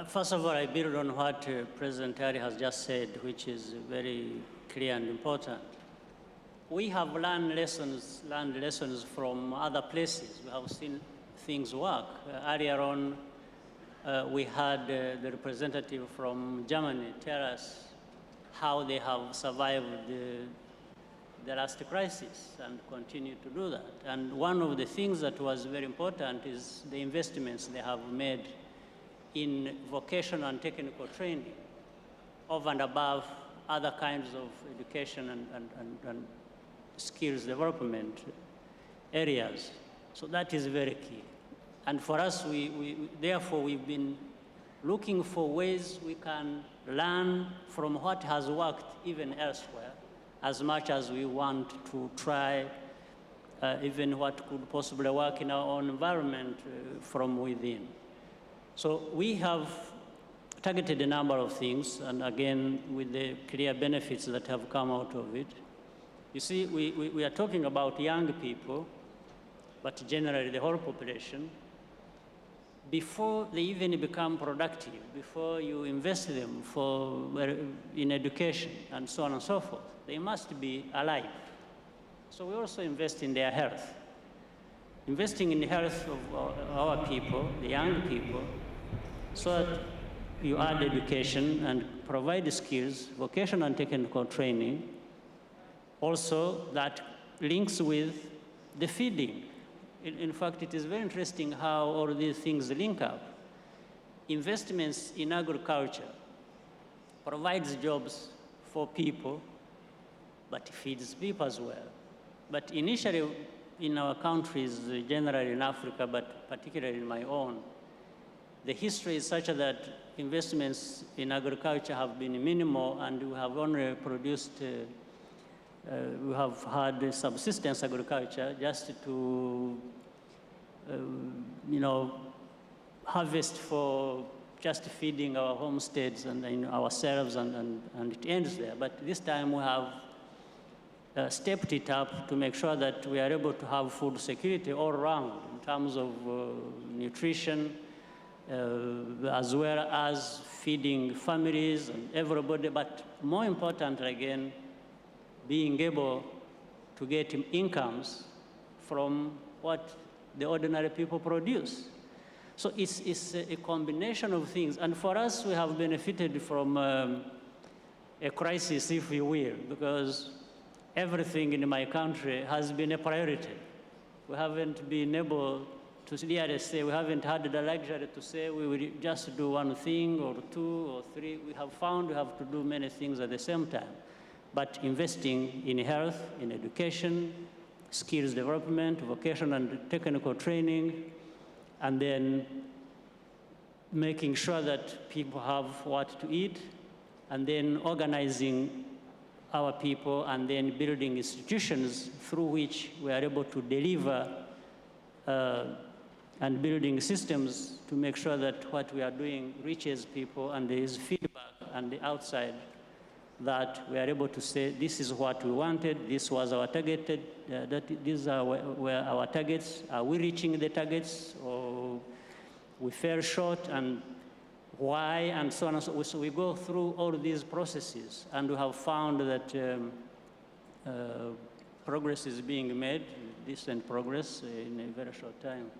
First of all, I build on what President Harry has just said, which is very clear and important. We have learned lessons from other places. We have seen things work. Earlier on, we had the representative from Germany tell us how they have survived the last crisis and continue to do that. And one of the things that was very important is the investments they have made in vocational and technical training over and above other kinds of education and skills development areas. So that is very key. And for us, therefore, we've been looking for ways we can learn from what has worked even elsewhere, as much as we want to try even what could possibly work in our own environment from within. So we have targeted a number of things, and again, with the clear benefits that have come out of it. You see, we are talking about young people, but generally the whole population. Before they even become productive, before you invest them in education and so on and so forth, they must be alive. So we also invest in their health. Investing in the health of our people, the young people, so that you add education and provide skills, vocational and technical training, also that links with the feeding. In fact, it is very interesting how all these things link up. Investments in agriculture provides jobs for people, but feeds people as well. But initially, in our countries, generally in Africa, but particularly in my own, the history is such that investments in agriculture have been minimal, and we have only produced, we have had subsistence agriculture just to, harvest for just feeding our homesteads and ourselves, and it ends there. But this time we have stepped it up to make sure that we are able to have food security all around in terms of nutrition, as well as feeding families and everybody, but more important, again, being able to get incomes from what the ordinary people produce. So it's a combination of things. And for us, we have benefited from a crisis, if you will, because everything in my country has been a priority. We haven't been able to say, we haven't had the luxury to say we will just do one thing or two or three. We have found we have to do many things at the same time. But investing in health, in education, skills development, vocational and technical training, and then making sure that people have what to eat, and then organizing our people, and then building institutions through which we are able to deliver and building systems to make sure that what we are doing reaches people and there is feedback on the outside, that we are able to say, this is what we wanted, this was our targeted, these are where our targets, are we reaching the targets, or we fell short, and why, and so on and so on. So we go through all these processes, and we have found that progress is being made, decent progress in a very short time.